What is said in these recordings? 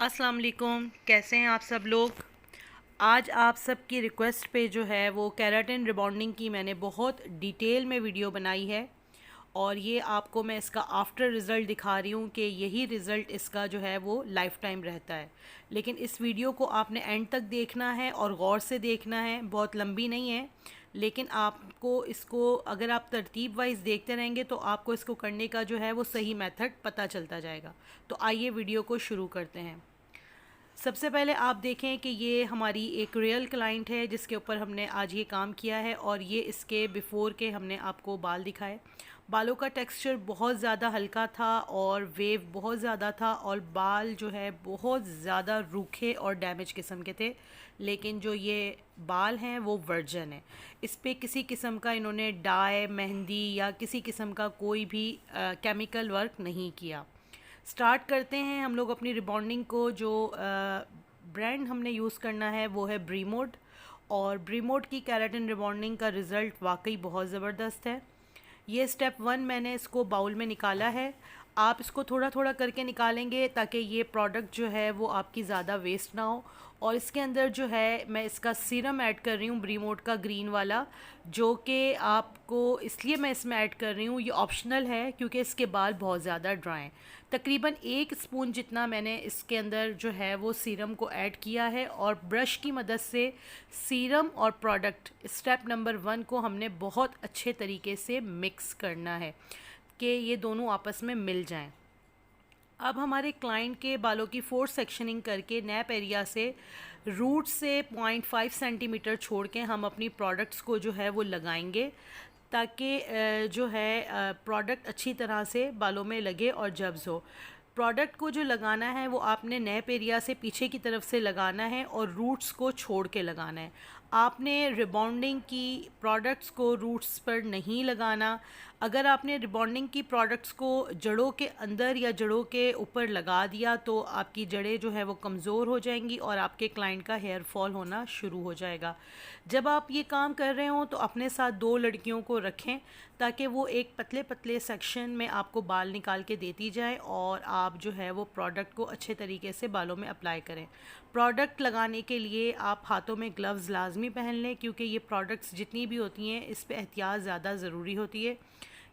अस्सलाम वालेकुम, कैसे हैं आप सब लोग। आज आप सब की रिक्वेस्ट पे जो है वो केराटिन रिबॉन्डिंग की मैंने बहुत डिटेल में वीडियो बनाई है और ये आपको मैं इसका आफ्टर रिज़ल्ट दिखा रही हूँ कि यही रिज़ल्ट इसका जो है वो लाइफ टाइम रहता है। लेकिन इस वीडियो को आपने एंड तक देखना है और गौर से देखना है, बहुत लंबी नहीं है। लेकिन आपको इसको अगर आप तरतीब वाइज देखते रहेंगे तो आपको इसको करने का जो है वो सही मेथड पता चलता जाएगा। तो आइए वीडियो को शुरू करते हैं। सबसे पहले आप देखें कि ये हमारी एक रियल क्लाइंट है जिसके ऊपर हमने आज ये काम किया है और ये इसके बिफ़ोर के हमने आपको बाल दिखाए। बालों का टेक्सचर बहुत ज़्यादा हल्का था और वेव बहुत ज़्यादा था और बाल जो है बहुत ज़्यादा रूखे और डैमेज किस्म के थे। लेकिन जो ये बाल हैं वो वर्जन है। इस पे किसी किस्म का इन्होंने डाई, मेहंदी या किसी किस्म का कोई भी केमिकल वर्क नहीं किया। स्टार्ट करते हैं हम लोग अपनी रिबॉन्डिंग को। जो ब्रांड हमने यूज़ करना है वो है ब्रीमोड और ब्रीमोड की केराटिन रिबॉन्डिंग का रिज़ल्ट वाकई बहुत ज़बरदस्त है। ये स्टेप 1 मैंने इसको बाउल में निकाला है। आप इसको थोड़ा थोड़ा करके निकालेंगे ताकि ये प्रोडक्ट जो है वो आपकी ज़्यादा वेस्ट ना हो। और इसके अंदर जो है मैं इसका सीरम ऐड कर रही हूँ ब्रीमोड का ग्रीन वाला, जो कि आपको इसलिए मैं इसमें ऐड कर रही हूँ, ये ऑप्शनल है क्योंकि इसके बाल बहुत ज़्यादा ड्राई हैं। तकरीबन 1 स्पून जितना मैंने इसके अंदर जो है वो सीरम को ऐड किया है और ब्रश की मदद से सीरम और प्रोडक्ट स्टेप नंबर 1 को हमने बहुत अच्छे तरीके से मिक्स करना है कि ये दोनों आपस में मिल जाएं। अब हमारे क्लाइंट के बालों की 4 सेक्शनिंग करके नैप एरिया से रूट से 0.5 सेंटीमीटर छोड़ के हम अपनी प्रोडक्ट्स को जो है वो लगाएंगे ताकि जो है प्रोडक्ट अच्छी तरह से बालों में लगे और जब्स हो। प्रोडक्ट को जो लगाना है वो आपने नैप एरिया से पीछे की तरफ से लगाना है और रूट्स को छोड़ के लगाना है। आपने रिबॉन्डिंग की प्रोडक्ट्स को रूट्स पर नहीं लगाना। अगर आपने रिबॉन्डिंग की प्रोडक्ट्स को जड़ों के अंदर या जड़ों के ऊपर लगा दिया तो आपकी जड़ें जो है वो कमज़ोर हो जाएंगी और आपके क्लाइंट का हेयर फॉल होना शुरू हो जाएगा। जब आप ये काम कर रहे हो तो अपने साथ 2 लड़कियों को रखें ताकि वो एक पतले पतले सेक्शन में आपको बाल निकाल के देती जाए और आप जो है वो प्रोडक्ट को अच्छे तरीके से बालों में अप्लाई करें। प्रोडक्ट लगाने के लिए आप हाथों में ग्लव्स लाजमी पहन लें क्योंकि ये प्रोडक्ट्स जितनी भी होती हैं इस पे एहतियात ज़्यादा ज़रूरी होती है।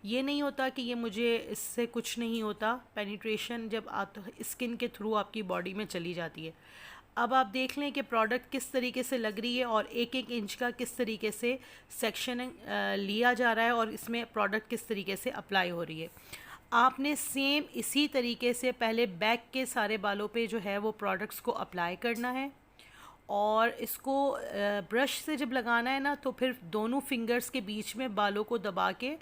ये नहीं होता कि ये मुझे इससे कुछ नहीं होता, पेनिट्रेशन जब आप स्किन के थ्रू आपकी बॉडी में चली जाती है। अब आप देख लें कि प्रोडक्ट किस तरीके से लग रही है और 1-1 इंच का किस तरीके से सेक्शन लिया जा रहा है और इसमें प्रोडक्ट किस तरीके से अप्लाई हो रही है। आपने सेम इसी तरीके से पहले बैक के सारे बालों पे जो है वो प्रोडक्ट्स को अप्लाई करना है और इसको ब्रश से जब लगाना है ना तो फिर दोनों फिंगर्स के बीच में बालों को दबा के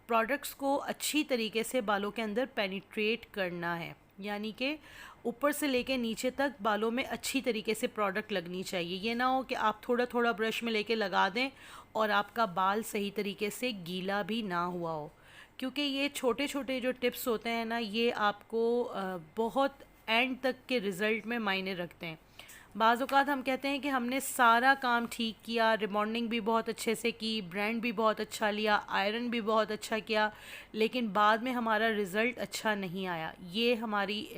प्रोडक्ट्स को अच्छी तरीके से बालों के अंदर पेनिट्रेट करना है। यानी कि ऊपर से लेके नीचे तक बालों में अच्छी तरीके से प्रोडक्ट लगनी चाहिए। ये ना हो कि आप थोड़ा थोड़ा ब्रश में लेके लगा दें और आपका बाल सही तरीके से गीला भी ना हुआ हो। क्योंकि ये छोटे छोटे जो टिप्स होते हैं ना ये आपको बहुत एंड तक के रिज़ल्ट में मायने रखते हैं। बाज़ औक़ात हम कहते हैं कि हमने सारा काम ठीक किया, रिबॉन्डिंग भी बहुत अच्छे से की, ब्रांड भी बहुत अच्छा लिया, आयरन भी बहुत अच्छा किया, लेकिन बाद में हमारा रिज़ल्ट अच्छा नहीं आया। ये हमारी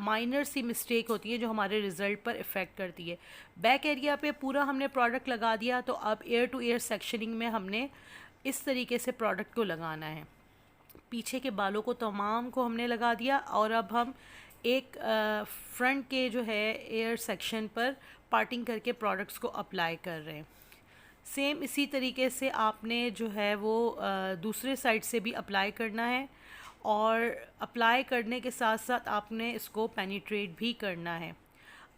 माइनर सी मिस्टेक होती है जो हमारे रिज़ल्ट पर इफ़ेक्ट करती है। बैक एरिया पे पूरा हमने प्रोडक्ट लगा दिया तो अब एयर टू एयर सेक्शनिंग में हमने इस तरीके से प्रोडक्ट को लगाना है। पीछे के बालों को तमाम को हमने लगा दिया और अब हम एक फ्रंट के जो है एयर सेक्शन पर पार्टिंग करके प्रोडक्ट्स को अप्लाई कर रहे हैं। सेम इसी तरीके से आपने जो है वो दूसरे साइड से भी अप्लाई करना है और अप्लाई करने के साथ साथ आपने इसको पेनिट्रेट भी करना है।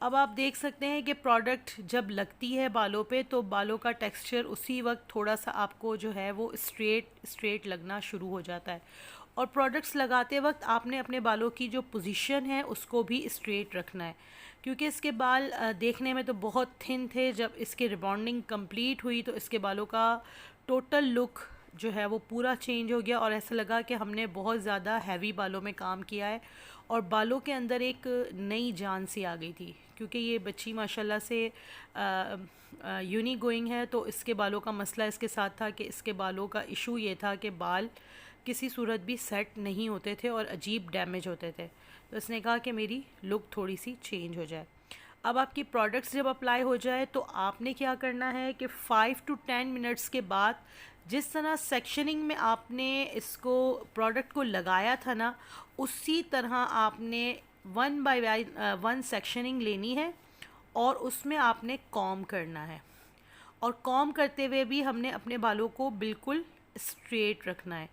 अब आप देख सकते हैं कि प्रोडक्ट जब लगती है बालों पे तो बालों का टेक्सचर उसी वक्त थोड़ा सा आपको जो है वो स्ट्रेट लगना शुरू हो जाता है। और प्रोडक्ट्स लगाते वक्त आपने अपने बालों की जो पोजीशन है उसको भी स्ट्रेट रखना है क्योंकि इसके बाल देखने में तो बहुत थिन थे। जब इसकी रिबॉन्डिंग कंप्लीट हुई तो इसके बालों का टोटल लुक जो है वो पूरा चेंज हो गया और ऐसा लगा कि हमने बहुत ज़्यादा हैवी बालों में काम किया है और बालों के अंदर एक नई जान सी आ गई थी। क्योंकि ये बच्ची माशाल्लाह से यूनी गोइंग है तो इसके बालों का मसला इसके साथ था कि इसके बालों का इशू ये था कि बाल किसी सूरत भी सेट नहीं होते थे और अजीब डैमेज होते थे। तो इसने कहा कि मेरी लुक थोड़ी सी चेंज हो जाए। अब आपकी प्रोडक्ट्स जब अप्लाई हो जाए तो आपने क्या करना है कि 5 to 10 मिनट्स के बाद जिस तरह सेक्शनिंग में आपने इसको प्रोडक्ट को लगाया था ना, उसी तरह आपने 1 by 1 सेक्शनिंग लेनी है और उसमें आपने कॉम करना है। और कॉम करते हुए भी हमने अपने बालों को बिल्कुल स्ट्रेट रखना है।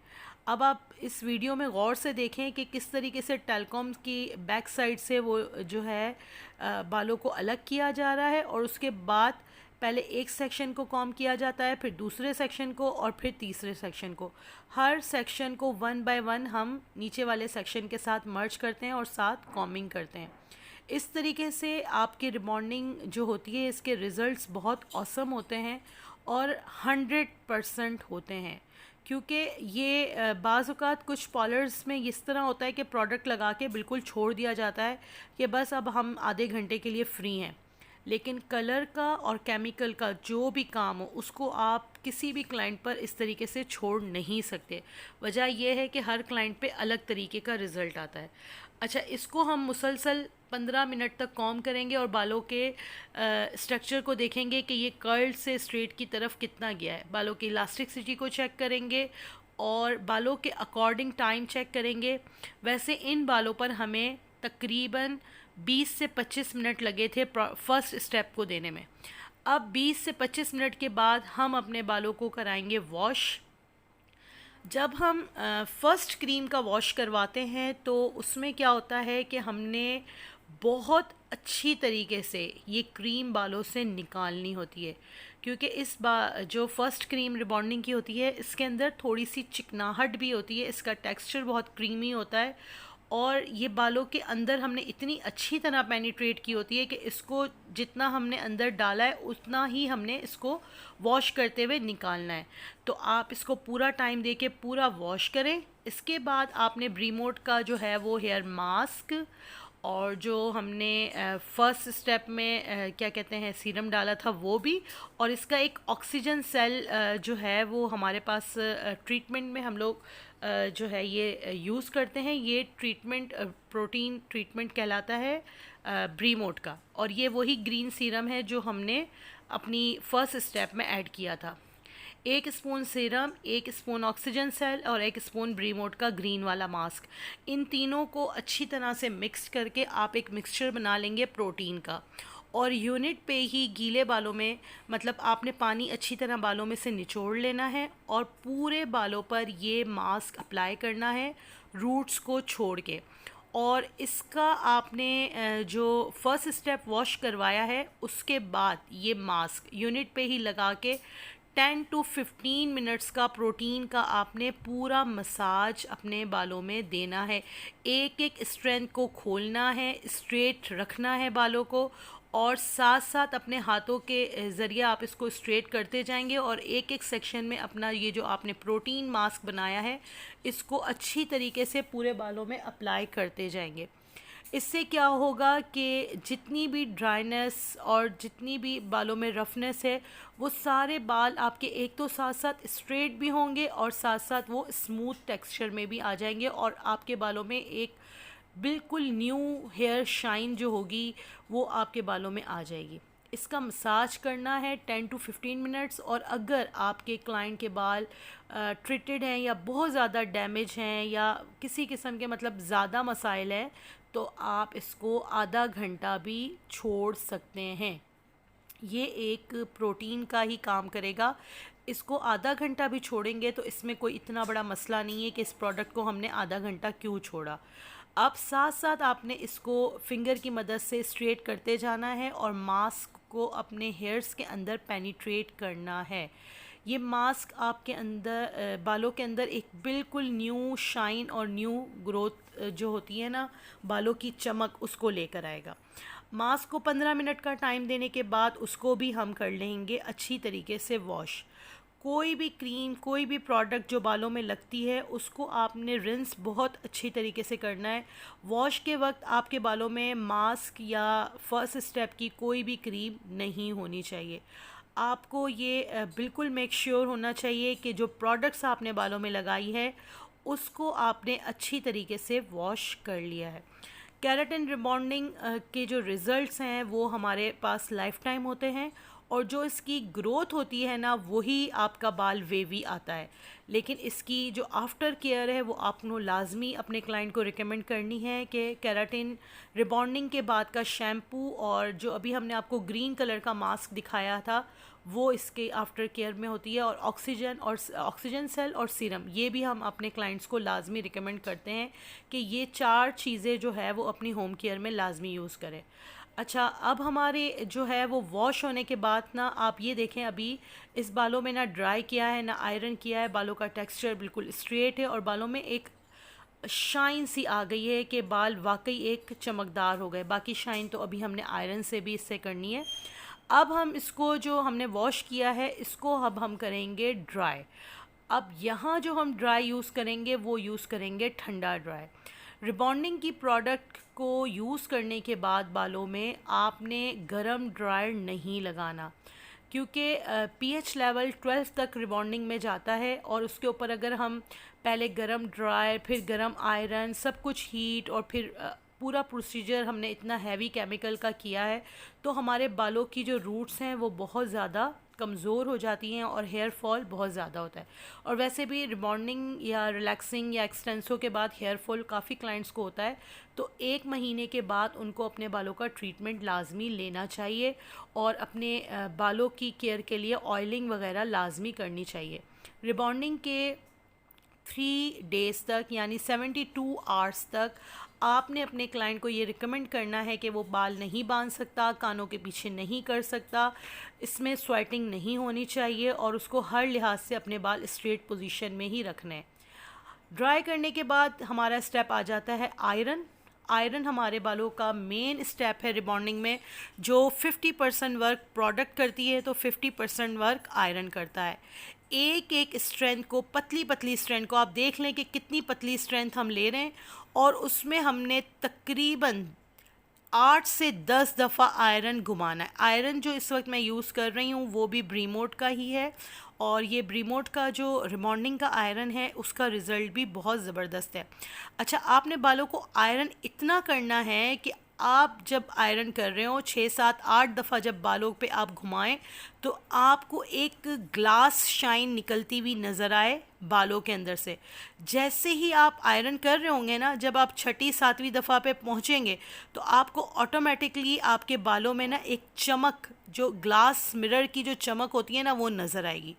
अब आप इस वीडियो में गौर से देखें कि किस तरीके से टेलकॉम की बैक साइड से वो जो है बालों को अलग किया जा रहा है, और उसके बाद पहले एक सेक्शन को कॉम किया जाता है, फिर दूसरे सेक्शन को, और फिर तीसरे सेक्शन को। हर सेक्शन को 1 by 1 हम नीचे वाले सेक्शन के साथ मर्ज करते हैं और साथ कॉमिंग करते हैं। इस तरीके से आपकी रिबॉन्डिंग जो होती है, इसके रिज़ल्ट्स बहुत ऑसम होते हैं और 100% होते हैं। क्योंकि ये बाज़ औक़ात कुछ पार्लर्स में इस तरह होता है कि प्रोडक्ट लगा के बिल्कुल छोड़ दिया जाता है कि बस अब हम आधे घंटे के लिए फ़्री हैं, लेकिन कलर का और केमिकल का जो भी काम हो उसको आप किसी भी क्लाइंट पर इस तरीके से छोड़ नहीं सकते। वजह यह है कि हर क्लाइंट पे अलग तरीके का रिज़ल्ट आता है। अच्छा, इसको हम मुसलसल 15 मिनट तक कॉम करेंगे और बालों के स्ट्रक्चर को देखेंगे कि ये कर्ल से स्ट्रेट की तरफ कितना गया है। बालों की इलास्टिसिटी को चेक करेंगे और बालों के अकॉर्डिंग टाइम चेक करेंगे। वैसे इन बालों पर हमें तकरीबन 20 से 25 मिनट लगे थे फर्स्ट स्टेप को देने में। अब 20 से 25 मिनट के बाद हम अपने बालों को कराएंगे वॉश। जब हम फर्स्ट क्रीम का वॉश करवाते हैं तो उसमें क्या होता है कि हमने बहुत अच्छी तरीके से ये क्रीम बालों से निकालनी होती है, क्योंकि जो फ़र्स्ट क्रीम रिबॉन्डिंग की होती है इसके अंदर थोड़ी सी चिकनाहट भी होती है, इसका टेक्सचर बहुत क्रीमी होता है और ये बालों के अंदर हमने इतनी अच्छी तरह पेनिट्रेट की होती है कि इसको जितना हमने अंदर डाला है उतना ही हमने इसको वॉश करते हुए निकालना है। तो आप इसको पूरा टाइम दे के पूरा वॉश करें। इसके बाद आपने ब्रीमोट का जो है वो हेयर मास्क और जो हमने फर्स्ट स्टेप में क्या कहते हैं सीरम डाला था वो भी, और इसका एक ऑक्सीजन सेल जो है वो हमारे पास ट्रीटमेंट में हम लोग जो है ये यूज़ करते हैं। ये ट्रीटमेंट प्रोटीन ट्रीटमेंट कहलाता है ब्रीमोट का, और ये वही ग्रीन सीरम है जो हमने अपनी फर्स्ट स्टेप में ऐड किया था। 1 spoon serum, 1 spoon oxygen cell और 1 स्पून ब्रीमोट का ग्रीन वाला मास्क, इन तीनों को अच्छी तरह से मिक्स करके आप एक मिक्सचर बना लेंगे प्रोटीन का। और यूनिट पे ही गीले बालों में, मतलब आपने पानी अच्छी तरह बालों में से निचोड़ लेना है और पूरे बालों पर ये मास्क अप्लाई करना है रूट्स को छोड़ के। और इसका आपने जो फर्स्ट स्टेप वॉश करवाया है उसके बाद ये मास्क यूनिट पे ही लगा के 10 to 15 मिनट्स का प्रोटीन का आपने पूरा मसाज अपने बालों में देना है। एक एक स्ट्रैंड को खोलना है, स्ट्रेट रखना है बालों को, और साथ साथ अपने हाथों के ज़रिए आप इसको स्ट्रेट करते जाएंगे और एक एक सेक्शन में अपना ये जो आपने प्रोटीन मास्क बनाया है इसको अच्छी तरीके से पूरे बालों में अप्लाई करते जाएंगे। इससे क्या होगा कि जितनी भी ड्राइनेस और जितनी भी बालों में रफनेस है वो सारे बाल आपके एक तो साथ साथ स्ट्रेट भी होंगे और साथ साथ वो स्मूथ टेक्सचर में भी आ जाएंगे और आपके बालों में एक बिल्कुल न्यू हेयर शाइन जो होगी वो आपके बालों में आ जाएगी। इसका मसाज करना है 10 to 15 मिनट्स। और अगर आपके क्लाइंट के बाल ट्रीटेड हैं या बहुत ज़्यादा डैमेज हैं या किसी किस्म के मतलब ज़्यादा मसाइल हैं तो आप इसको आधा घंटा भी छोड़ सकते हैं। ये एक प्रोटीन का ही काम करेगा। इसको आधा घंटा भी छोड़ेंगे तो इसमें कोई इतना बड़ा मसला नहीं है कि इस प्रोडक्ट को हमने आधा घंटा क्यों छोड़ा। अब साथ साथ आपने इसको फिंगर की मदद से स्ट्रेट करते जाना है और मास्क को अपने हेयर्स के अंदर पेनिट्रेट करना है। ये मास्क आपके अंदर बालों के अंदर एक बिल्कुल न्यू शाइन और न्यू ग्रोथ जो होती है ना, बालों की चमक, उसको लेकर आएगा। मास्क को 15 मिनट का टाइम देने के बाद उसको भी हम कर लेंगे अच्छी तरीके से वॉश। कोई भी क्रीम, कोई भी प्रोडक्ट जो बालों में लगती है उसको आपने रिंस बहुत अच्छी तरीके से करना है। वॉश के वक्त आपके बालों में मास्क या फर्स्ट स्टेप की कोई भी क्रीम नहीं होनी चाहिए। आपको ये बिल्कुल मेक श्योर होना चाहिए कि जो प्रोडक्ट्स आपने बालों में लगाई है उसको आपने अच्छी तरीके से वॉश कर लिया है। केराटिन रिबॉन्डिंग के जो रिज़ल्ट्स हैं वो हमारे पास लाइफ टाइम होते हैं, और जो इसकी ग्रोथ होती है ना वही आपका बाल वेवी आता है। लेकिन इसकी जो आफ्टर केयर है वो आपको लाजमी अपने क्लाइंट को रिकमेंड करनी है कि केराटिन रिबॉन्डिंग के बाद का शैम्पू और जो अभी हमने आपको ग्रीन कलर का मास्क दिखाया था वो इसके आफ्टर केयर में होती है। और ऑक्सीजन सेल और सीरम ये भी हम अपने क्लाइंट्स को लाजमी रिकमेंड करते हैं कि ये 4 चीज़ें जो है वो अपनी होम केयर में लाजमी यूज़ करें। अच्छा, अब हमारे जो है वो वॉश होने के बाद ना आप ये देखें, अभी इस बालों में ना ड्राई किया है ना आयरन किया है, बालों का टेक्सचर बिल्कुल स्ट्रेट है और बालों में एक शाइन सी आ गई है कि बाल वाकई एक चमकदार हो गए। बाकी शाइन तो अभी हमने आयरन से भी इससे करनी है। अब हम इसको जो हमने वॉश किया है इसको अब हम करेंगे ड्राई। अब यहाँ जो हम ड्राई यूज़ करेंगे वो यूज़ करेंगे ठंडा ड्राई। रिबॉन्डिंग की प्रोडक्ट को यूज़ करने के बाद बालों में आपने गरम ड्रायर नहीं लगाना, क्योंकि पीएच लेवल 12 तक रिबॉन्डिंग में जाता है और उसके ऊपर अगर हम पहले गरम ड्रायर फिर गरम आयरन सब कुछ हीट और फिर पूरा प्रोसीजर हमने इतना हैवी केमिकल का किया है तो हमारे बालों की जो रूट्स हैं वो बहुत ज़्यादा कमज़ोर हो जाती हैं और हेयर फॉल बहुत ज़्यादा होता है। और वैसे भी रिबॉन्डिंग या रिलैक्सिंग या एक्सटेंसो के बाद हेयर फॉल काफ़ी क्लाइंट्स को होता है, तो 1 महीने के बाद उनको अपने बालों का ट्रीटमेंट लाजमी लेना चाहिए और अपने बालों की केयर के लिए ऑयलिंग वगैरह लाजमी करनी चाहिए। रिबॉन्डिंग के 3 डेज़ तक यानी 72 आवर्स तक आपने अपने क्लाइंट को ये रिकमेंड करना है कि वो बाल नहीं बांध सकता, कानों के पीछे नहीं कर सकता, इसमें स्वेटिंग नहीं होनी चाहिए और उसको हर लिहाज से अपने बाल स्ट्रेट पोजीशन में ही रखने हैं। ड्राई करने के बाद हमारा स्टेप आ जाता है आयरन। आयरन हमारे बालों का मेन स्टेप है रिबॉन्डिंग में, जो 50% वर्क प्रोडक्ट करती है तो 50% वर्क आयरन करता है। एक एक स्ट्रेंथ को, पतली पतली स्ट्रेंथ को आप देख लें कि कितनी पतली स्ट्रेंथ हम ले रहे हैं और उसमें हमने तकरीबन 8 से 10 दफ़ा आयरन घुमाना है। आयरन जो इस वक्त मैं यूज़ कर रही हूँ वो भी ब्रीमोट का ही है और ये ब्रीमोट का जो रिबॉन्डिंग का आयरन है उसका रिज़ल्ट भी बहुत ज़बरदस्त है। अच्छा, आपने बालों को आयरन इतना करना है कि आप जब आयरन कर रहे हो 6, 7, 8 दफ़ा जब बालों पे आप घुमाएं तो आपको एक ग्लास शाइन निकलती हुई नज़र आए बालों के अंदर से। जैसे ही आप आयरन कर रहे होंगे ना, जब आप 6ठी 7वीं दफ़ा पे पहुँचेंगे तो आपको ऑटोमेटिकली आपके बालों में ना एक चमक, जो ग्लास मिरर की जो चमक होती है ना, वो नज़र आएगी।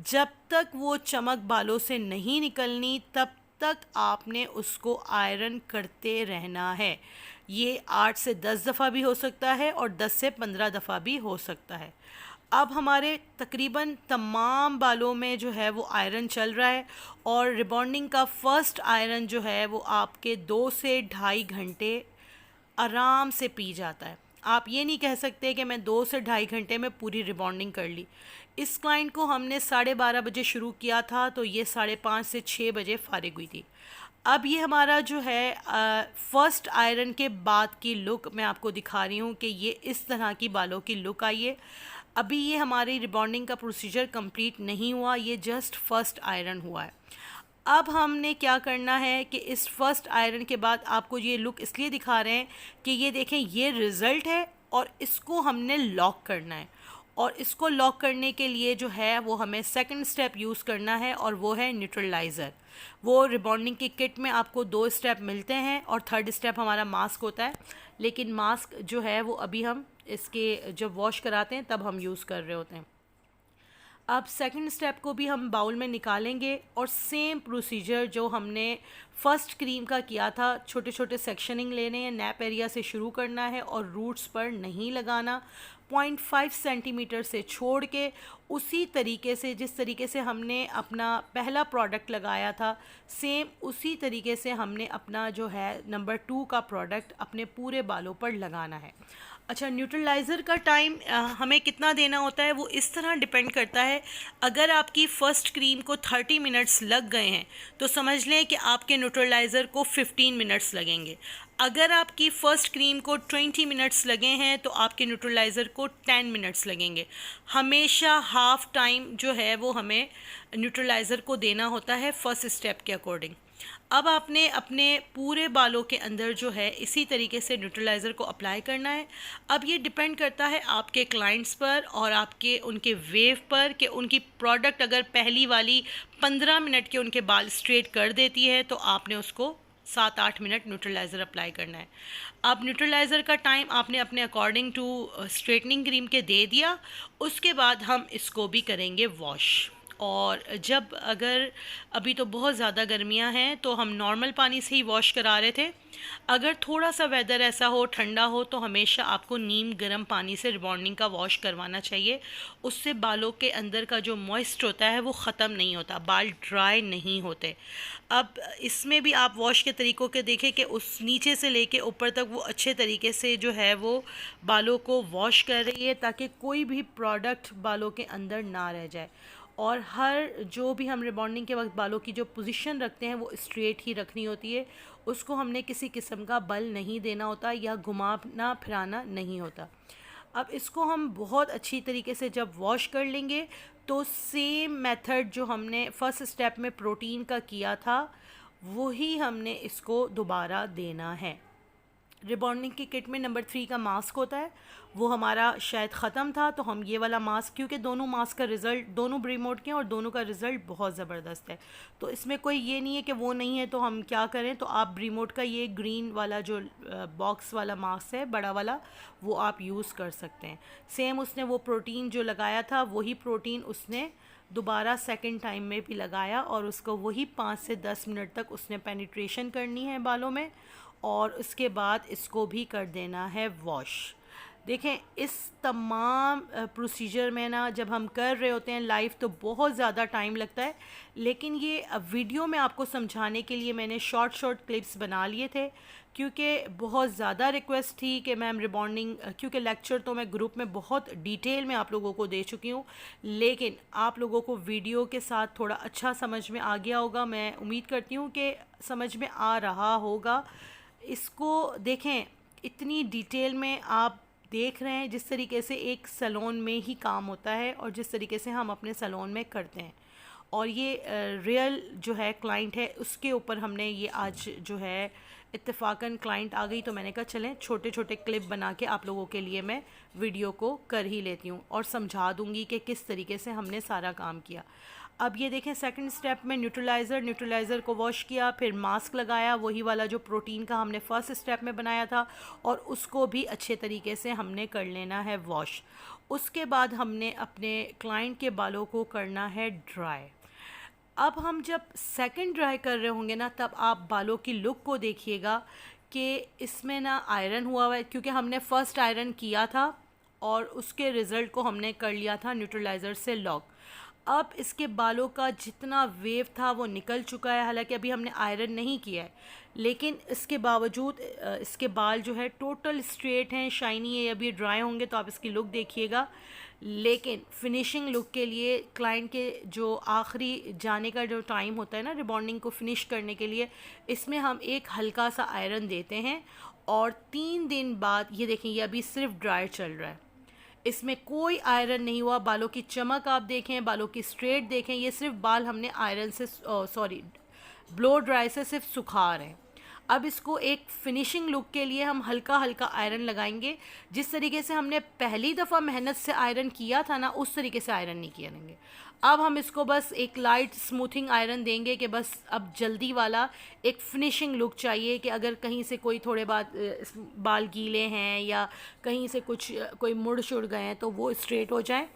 जब तक वो चमक बालों से नहीं निकलनी तब तक आपने उसको आयरन करते रहना है। ये 8 से 10 दफ़ा भी हो सकता है और 10 से 15 दफ़ा भी हो सकता है। अब हमारे तकरीबन तमाम बालों में जो है वो आयरन चल रहा है और रिबॉन्डिंग का फ़र्स्ट आयरन जो है वो आपके 2 से 2.5 घंटे आराम से पी जाता है। आप ये नहीं कह सकते कि मैं 2 से 2.5 घंटे में पूरी रिबॉन्डिंग कर ली। इस क्लाइंट को हमने 12:30 बजे शुरू किया था तो ये 5:30 से 6 बजे फारिग हुई थी। अब ये हमारा जो है फ़र्स्ट आयरन के बाद की लुक मैं आपको दिखा रही हूँ कि ये इस तरह की बालों की लुक आई है। अभी ये हमारी रिबॉन्डिंग का प्रोसीजर कंप्लीट नहीं हुआ, ये जस्ट फ़र्स्ट आयरन हुआ है। अब हमने क्या करना है कि इस फ़र्स्ट आयरन के बाद आपको ये लुक इसलिए दिखा रहे हैं कि ये देखें, ये रिज़ल्ट है और इसको हमने लॉक करना है। और इसको लॉक करने के लिए जो है वो हमें सेकंड स्टेप यूज़ करना है और वो है न्यूट्रलाइज़र। वो रिबॉन्डिंग की किट में आपको 2 स्टेप मिलते हैं और थर्ड स्टेप हमारा मास्क होता है, लेकिन मास्क जो है वो अभी हम इसके जब वॉश कराते हैं तब हम यूज़ कर रहे होते हैं। अब सेकंड स्टेप को भी हम बाउल में निकालेंगे और सेम प्रोसीजर जो हमने फ़र्स्ट क्रीम का किया था, छोटे छोटे सेक्शनिंग लेने हैं, नैप एरिया से शुरू करना है और रूट्स पर नहीं लगाना, 0.5 सेंटीमीटर से छोड़ के उसी तरीके से जिस तरीके से हमने अपना पहला प्रोडक्ट लगाया था सेम उसी तरीके से हमने अपना जो है नंबर 2 का प्रोडक्ट अपने पूरे बालों पर लगाना है। अच्छा, न्यूट्रलाइज़र का टाइम हमें कितना देना होता है वो इस तरह डिपेंड करता है। अगर आपकी फ़र्स्ट क्रीम को 30 मिनट्स लग गए हैं तो समझ लें कि आपके न्यूट्रलाइज़र को 15 मिनट्स लगेंगे। अगर आपकी फ़र्स्ट क्रीम को 20 मिनट्स लगे हैं तो आपके न्यूट्रलाइज़र को 10 मिनट्स लगेंगे। हमेशा हाफ़ टाइम जो है वो हमें न्यूट्रलाइज़र को देना होता है फ़र्स्ट स्टेप के अकॉर्डिंग। अब आपने अपने पूरे बालों के अंदर जो है इसी तरीके से न्यूट्रलाइज़र को अप्लाई करना है। अब ये डिपेंड करता है आपके क्लाइंट्स पर और आपके उनके वेव पर कि उनकी प्रोडक्ट अगर पहली वाली 15 मिनट के उनके बाल स्ट्रेट कर देती है तो आपने उसको 7-8 मिनट न्यूट्रलाइज़र अप्लाई करना है। अब न्यूट्रलाइज़र का टाइम आपने अपने अकॉर्डिंग टू स्ट्रेटनिंग क्रीम के दे दिया। उसके बाद हम इसको भी करेंगे वॉश। और जब अगर अभी तो बहुत ज़्यादा गर्मियां हैं तो हम नॉर्मल पानी से ही वॉश करा रहे थे। अगर थोड़ा सा वेदर ऐसा हो, ठंडा हो, तो हमेशा आपको नीम गर्म पानी से रिबॉन्डिंग का वॉश करवाना चाहिए। उससे बालों के अंदर का जो मॉइस्ट होता है वो ख़त्म नहीं होता, बाल ड्राई नहीं होते। अब इसमें भी आप वॉश के तरीक़ों के देखें कि उस नीचे से लेके ऊपर तक वो अच्छे तरीके से जो है वो बालों को वॉश कर रही है ताकि कोई भी प्रोडक्ट बालों के अंदर ना रह जाए। और हर जो भी हम रिबॉन्डिंग के वक्त बालों की जो पोजीशन रखते हैं वो स्ट्रेट ही रखनी होती है। उसको हमने किसी किस्म का बल नहीं देना होता या घुमाना फिराना नहीं होता। अब इसको हम बहुत अच्छी तरीके से जब वॉश कर लेंगे तो सेम मेथड जो हमने फर्स्ट स्टेप में प्रोटीन का किया था वही हमने इसको दोबारा देना है। रिबॉन्डिंग की किट में नंबर 3 का मास्क होता है, वो हमारा शायद ख़त्म था तो हम ये वाला मास्क, क्योंकि दोनों मास्क का रिज़ल्ट, दोनों ब्रीमोड के हैं और दोनों का रिज़ल्ट बहुत ज़बरदस्त है, तो इसमें कोई ये नहीं है कि वो नहीं है तो हम क्या करें। तो आप ब्रीमोड का ये ग्रीन वाला जो बॉक्स वाला मास्क है बड़ा वाला, वो आप यूज़ कर सकते हैं। सेम उसने वो प्रोटीन जो लगाया था वही प्रोटीन उसने दोबारा सेकंड टाइम में भी लगाया और उसको वही 5 से 10 मिनट तक उसने पेनिट्रेशन करनी है बालों में और उसके बाद इसको भी कर देना है वॉश। देखें इस तमाम प्रोसीजर में ना जब हम कर रहे होते हैं लाइव तो बहुत ज़्यादा टाइम लगता है, लेकिन ये वीडियो में आपको समझाने के लिए मैंने शॉर्ट क्लिप्स बना लिए थे क्योंकि बहुत ज़्यादा रिक्वेस्ट थी कि मैम रिबॉन्डिंग, क्योंकि लेक्चर तो मैं ग्रुप में बहुत डिटेल में आप लोगों को दे चुकी हूँ, लेकिन आप लोगों को वीडियो के साथ थोड़ा अच्छा समझ में आ गया होगा। मैं उम्मीद करती हूँ कि समझ में आ रहा होगा। इसको देखें, इतनी डिटेल में आप देख रहे हैं जिस तरीके से एक सैलून में ही काम होता है और जिस तरीके से हम अपने सैलून में करते हैं, और ये रियल जो है क्लाइंट है उसके ऊपर हमने ये आज जो है इत्तेफाकन क्लाइंट आ गई तो मैंने कहा चलें छोटे छोटे क्लिप बना के आप लोगों के लिए मैं वीडियो को कर ही लेती हूँ और समझा दूँगी कि किस तरीके से हमने सारा काम किया। अब ये देखें सेकंड स्टेप में न्यूट्रलाइज़र को वॉश किया, फिर मास्क लगाया, वही वाला जो प्रोटीन का हमने फर्स्ट स्टेप में बनाया था, और उसको भी अच्छे तरीके से हमने कर लेना है वॉश। उसके बाद हमने अपने क्लाइंट के बालों को करना है ड्राई। अब हम जब सेकंड ड्राई कर रहे होंगे ना तब आप बालों की लुक को देखिएगा कि इसमें ना आयरन हुआ है, क्योंकि हमने फ़र्स्ट आयरन किया था और उसके रिज़ल्ट को हमने कर लिया था न्यूट्रलाइज़र से लॉक। अब इसके बालों का जितना वेव था वो निकल चुका है, हालांकि अभी हमने आयरन नहीं किया है, लेकिन इसके बावजूद इसके बाल जो है टोटल स्ट्रेट हैं, शाइनी है। अभी ड्राई होंगे तो आप इसकी लुक देखिएगा, लेकिन फिनिशिंग लुक के लिए क्लाइंट के जो आखिरी जाने का जो टाइम होता है ना रिबॉन्डिंग को फिनिश करने के लिए, इसमें हम एक हल्का सा आयरन देते हैं और 3 दिन बाद ये देखें, ये अभी सिर्फ ड्राई चल रहा है, इसमें कोई आयरन नहीं हुआ। बालों की चमक आप देखें, बालों की स्ट्रेट देखें, ये सिर्फ बाल हमने आयरन से ब्लो ड्राई से सिर्फ सुखा रहे हैं। अब इसको एक फिनिशिंग लुक के लिए हम हल्का हल्का आयरन लगाएंगे। जिस तरीके से हमने पहली दफ़ा मेहनत से आयरन किया था ना, उस तरीके से आयरन नहीं करेंगे। अब हम इसको बस एक लाइट स्मूथिंग आयरन देंगे कि बस अब जल्दी वाला एक फिनिशिंग लुक चाहिए कि अगर कहीं से कोई थोड़े बाल गीले हैं या कहीं से कोई मुड़ शुड़ गए हैं तो वो स्ट्रेट हो जाए।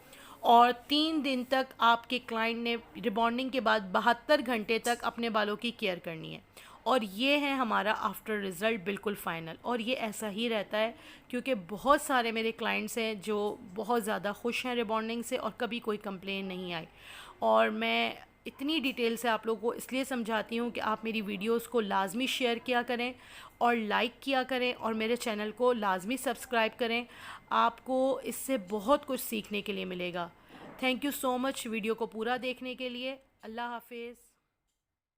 और 3 दिन तक आपके क्लाइंट ने रिबॉन्डिंग के बाद 72 घंटे तक अपने बालों की केयर करनी है, और ये है हमारा आफ्टर रिज़ल्ट बिल्कुल फ़ाइनल। और ये ऐसा ही रहता है क्योंकि बहुत सारे मेरे क्लाइंट्स हैं जो बहुत ज़्यादा खुश हैं रिबॉन्डिंग से और कभी कोई कंप्लेन नहीं आई। और मैं इतनी डिटेल से आप लोगों को इसलिए समझाती हूँ कि आप मेरी वीडियोस को लाजमी शेयर किया करें और लाइक किया करें और मेरे चैनल को लाजमी सब्सक्राइब करें। आपको इससे बहुत कुछ सीखने के लिए मिलेगा। Thank you so much video को पूरा देखने के लिए। अल्लाह हाफिज़।